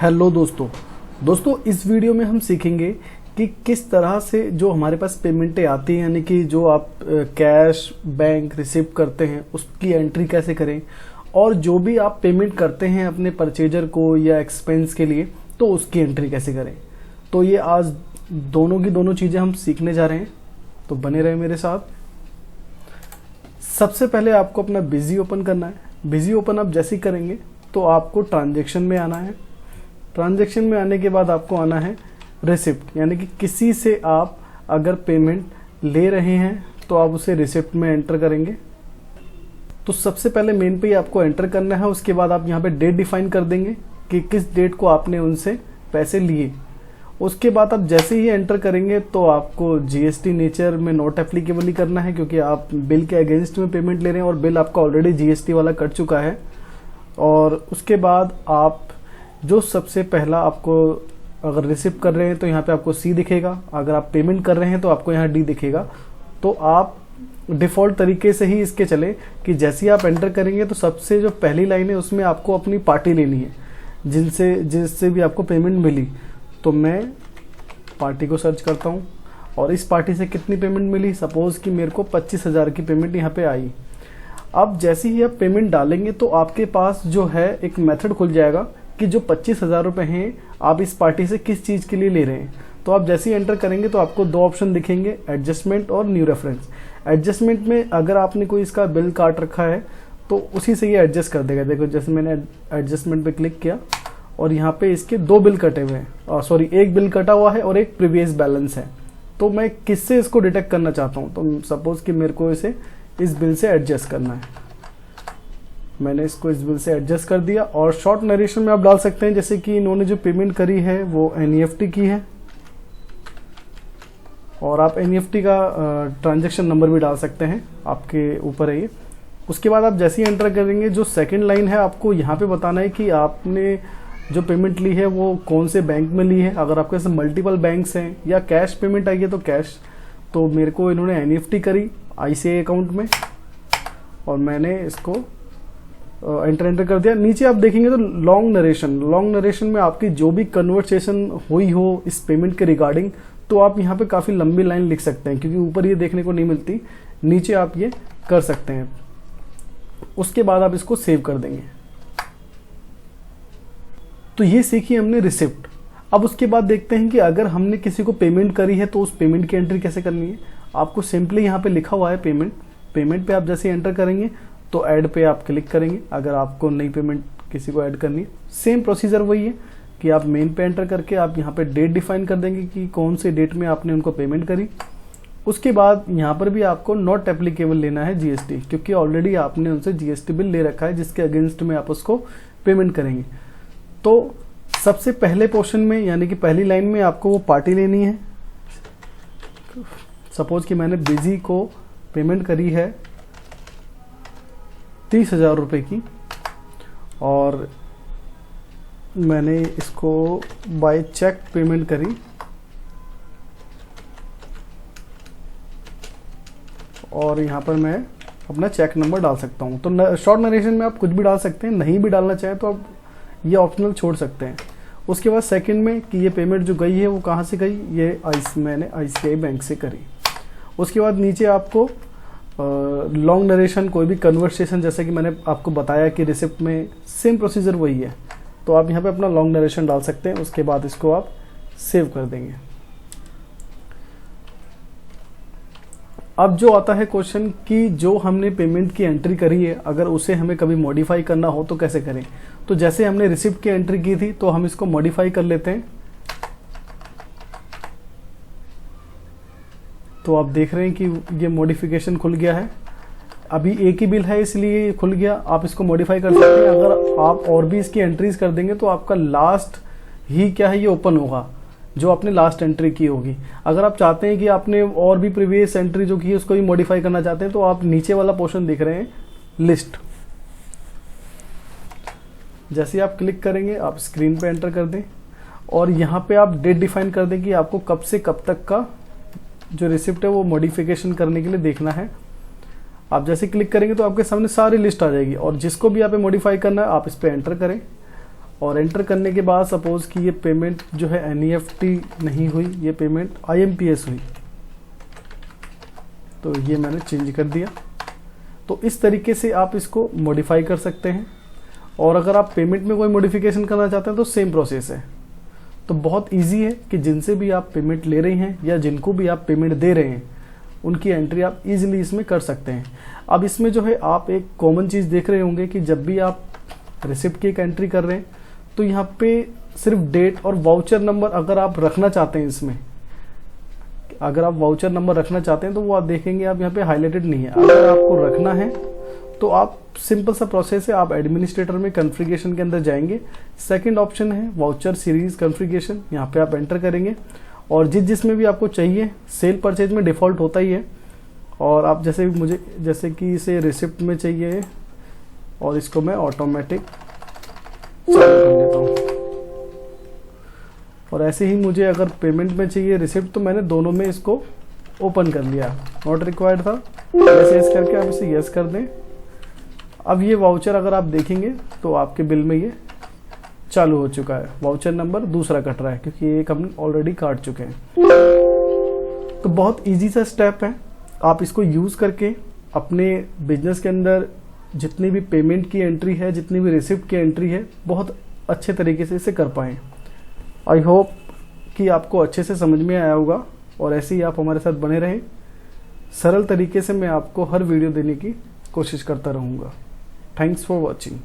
Hello दोस्तों इस video में हम सीखेंगे कि किस तरह से जो हमारे पास पेमेंटें आती हैं, यानी कि जो आप कैश बैंक रिसीव करते हैं उसकी एंट्री कैसे करें, और जो भी आप पेमेंट करते हैं अपने परचेजर को या एक्सपेंस के लिए तो उसकी एंट्री कैसे करें। तो ये आज दोनों की दोनों चीज़ें हम सीखने जा रहे हैं, तो बने रहे मेरे साथ। सबसे पहले आपको अपना बिजी ओपन करना है। बिजी ओपन आप जैसे ही करेंगे तो आपको ट्रांजैक्शन में आना है। ट्रांजैक्शन में आने के बाद आपको आना है रिसिप्ट, यानी कि किसी से आप अगर पेमेंट ले रहे हैं तो आप उसे रिसिप्ट में एंटर करेंगे। तो सबसे पहले मेन पे ही आपको एंटर करना है। उसके बाद आप यहाँ पे डेट डिफाइन कर देंगे कि किस डेट को आपने उनसे पैसे लिए। उसके बाद आप जैसे ही एंटर करेंगे तो आपको जीएसटी नेचर में नॉट एप्लीकेबल ही करना है, क्योंकि आप बिल के अगेंस्ट में पेमेंट ले रहे हैं और बिल आपका ऑलरेडी जीएसटी वाला कट चुका है। और उसके बाद आप जो सबसे पहला आपको अगर रिसीव कर रहे हैं तो यहाँ पे आपको सी दिखेगा, अगर आप पेमेंट कर रहे हैं तो आपको यहाँ डी दिखेगा। तो आप डिफ़ॉल्ट तरीके से ही इसके चले कि जैसे ही आप एंटर करेंगे तो सबसे जो पहली लाइन है उसमें आपको अपनी पार्टी लेनी है जिससे भी आपको पेमेंट मिली। तो मैं पार्टी को सर्च करता हूँ और इस पार्टी से कितनी पेमेंट मिली, सपोज़ कि मेरे को 25,000 की पेमेंट यहाँ पे आई। अब जैसे ही आप पेमेंट डालेंगे तो आपके पास जो है एक मेथड खुल जाएगा कि जो 25,000 रुपये हैं आप इस पार्टी से किस चीज़ के लिए ले रहे हैं। तो आप जैसे ही एंटर करेंगे तो आपको दो ऑप्शन दिखेंगे, एडजस्टमेंट और न्यू रेफरेंस। एडजस्टमेंट में अगर आपने कोई इसका बिल काट रखा है तो उसी से ये एडजस्ट कर देगा। देखो जैसे मैंने एडजस्टमेंट पे क्लिक किया और यहाँ पे इसके दो बिल कटे हुए हैं, सॉरी एक बिल कटा हुआ है और एक प्रीवियस बैलेंस है। तो मैं किससे इसको डिटेक्ट करना चाहता हूँ, तो सपोज़ कि मेरे को इसे इस बिल से एडजस्ट करना है। मैंने इसको इस बिल से एडजस्ट कर दिया। और शॉर्ट नरेशन में आप डाल सकते हैं जैसे कि इन्होंने जो पेमेंट करी है वो एनईएफटी की है, और आप एनईएफटी का ट्रांजैक्शन नंबर भी डाल सकते हैं, आपके ऊपर है ये। उसके बाद आप जैसे ही एंटर करेंगे जो सेकंड लाइन है आपको यहाँ पे बताना है कि आपने जो पेमेंट ली है वो कौन से बैंक में ली है। अगर आपके पास मल्टीपल बैंक्स हैं या कैश पेमेंट आई है तो कैश। तो मेरे को इन्होंने एनईएफटी करी आईसीआई अकाउंट में और मैंने इसको एंटर कर दिया। नीचे आप देखेंगे तो लॉन्ग नरेशन में आपकी जो भी कन्वर्सेशन हुई हो इस पेमेंट के रिगार्डिंग, तो आप यहाँ पे काफ़ी लंबी लाइन लिख सकते हैं, क्योंकि ऊपर ये देखने को नहीं मिलती, नीचे आप ये कर सकते हैं। उसके बाद आप इसको सेव कर देंगे। तो ये सीखी हमने रिसिप्ट। अब उसके बाद देखते हैं कि अगर हमने किसी को पेमेंट करी है तो उस पेमेंट की एंट्री कैसे करनी है। आपको सिंपली यहाँ पे लिखा हुआ है पेमेंट पे आप जैसे एंटर करेंगे तो ऐड पे आप क्लिक करेंगे। अगर आपको नई पेमेंट किसी को ऐड करनी है, सेम प्रोसीजर वही है कि आप मेन पे एंटर करके आप यहाँ पे डेट डिफाइन कर देंगे कि कौन से डेट में आपने उनको पेमेंट करी। उसके बाद यहाँ पर भी आपको नॉट एप्लीकेबल लेना है जीएसटी, क्योंकि ऑलरेडी आपने उनसे जीएसटी बिल ले रखा है जिसके अगेंस्ट में आप उसको पेमेंट करेंगे। तो सबसे पहले पोर्शन में यानी कि पहली लाइन में आपको वो पार्टी लेनी है। सपोज कि मैंने बिजी को पेमेंट करी है 30,000 रुपये की, और मैंने इसको बाय चेक पेमेंट करी, और यहाँ पर मैं अपना चेक नंबर डाल सकता हूँ। तो शॉर्ट नरेशन में आप कुछ भी डाल सकते हैं, नहीं भी डालना चाहें तो आप ये ऑप्शनल छोड़ सकते हैं। उसके बाद सेकंड में कि ये पेमेंट जो गई है वो कहाँ से गई, ये मैंने आईसीआई बैंक से करी। उसके बाद नीचे आपको लॉन्ग नरेशन कोई भी कन्वर्सेशन, जैसे कि मैंने आपको बताया कि रिसिप्ट में सेम प्रोसीजर वही है, तो आप यहाँ पे अपना लॉन्ग नरेशन डाल सकते हैं। उसके बाद इसको आप सेव कर देंगे। अब जो आता है क्वेश्चन कि जो हमने पेमेंट की एंट्री करी है अगर उसे हमें कभी मॉडिफाई करना हो तो कैसे करें। तो जैसे हमने रिसिप्ट की एंट्री की थी तो हम इसको मॉडिफाई कर लेते हैं। तो आप देख रहे हैं कि ये मॉडिफिकेशन खुल गया है। अभी एक ही बिल है इसलिए ये खुल गया, आप इसको मॉडिफाई कर सकते हैं। अगर आप और भी इसकी एंट्रीज कर देंगे तो आपका लास्ट ही क्या है ये ओपन होगा, जो आपने लास्ट एंट्री की होगी। अगर आप चाहते हैं कि आपने और भी प्रीवियस एंट्री जो की है उसको भी मॉडिफाई करना चाहते हैं तो आप नीचे वाला पोर्शन देख रहे हैं लिस्ट, जैसे आप क्लिक करेंगे आप स्क्रीन पे एंटर कर दें और यहाँ पे आप डेट डिफाइन कर दें कि आपको कब से कब तक का जो रिसिप्ट है वो मॉडिफिकेशन करने के लिए देखना है। आप जैसे क्लिक करेंगे तो आपके सामने सारी लिस्ट आ जाएगी और जिसको भी यहाँ पे मॉडिफाई करना है आप इस पे एंटर करें। और एंटर करने के बाद सपोज कि ये पेमेंट जो है NEFT नहीं हुई, ये पेमेंट IMPS हुई, तो ये मैंने चेंज कर दिया। तो इस तरीके से आप इसको मॉडिफाई कर सकते हैं। और अगर आप पेमेंट में कोई मॉडिफिकेशन करना चाहते हैं तो सेम प्रोसेस है। तो बहुत इजी है कि जिनसे भी आप पेमेंट ले रहे हैं या जिनको भी आप पेमेंट दे रहे हैं उनकी एंट्री आप इजीली इसमें कर सकते हैं। अब इसमें जो है आप एक कॉमन चीज़ देख रहे होंगे कि जब भी आप रिसिप्ट की एक एंट्री कर रहे हैं तो यहाँ पे सिर्फ डेट और वाउचर नंबर अगर आप रखना चाहते हैं, इसमें अगर आप वाउचर नंबर रखना चाहते हैं तो वो आप देखेंगे आप यहाँ पे हाईलाइटेड नहीं है। अगर आपको रखना है तो आप सिंपल सा प्रोसेस है, आप एडमिनिस्ट्रेटर में कॉन्फ़िगरेशन के अंदर जाएंगे, सेकंड ऑप्शन है वाउचर सीरीज कॉन्फ़िगरेशन, यहाँ पे आप एंटर करेंगे और जिसमें भी आपको चाहिए, सेल परचेज में डिफ़ॉल्ट होता ही है। और आप जैसे कि इसे रिसिप्ट में चाहिए और इसको मैं ऑटोमेटिक चालू कर लेता हूँ। और ऐसे ही मुझे अगर पेमेंट में चाहिए रिसिप्ट तो मैंने दोनों में इसको ओपन कर लिया, नॉट रिक्वायर्ड था, ऐसे इस करके आप इसे यस कर दें। अब ये वाउचर अगर आप देखेंगे तो आपके बिल में ये चालू हो चुका है, वाउचर नंबर दूसरा कट रहा है क्योंकि एक हम ऑलरेडी काट चुके हैं। तो बहुत इजी सा स्टेप है, आप इसको यूज़ करके अपने बिजनेस के अंदर जितनी भी पेमेंट की एंट्री है, जितनी भी रिसिप्ट की एंट्री है, बहुत अच्छे तरीके से इसे कर पाएँ। आई होप कि आपको अच्छे से समझ में आया होगा और ऐसे ही आप हमारे साथ बने रहें। सरल तरीके से मैं आपको हर वीडियो देने की कोशिश करता रहूँगा। Thanks for watching.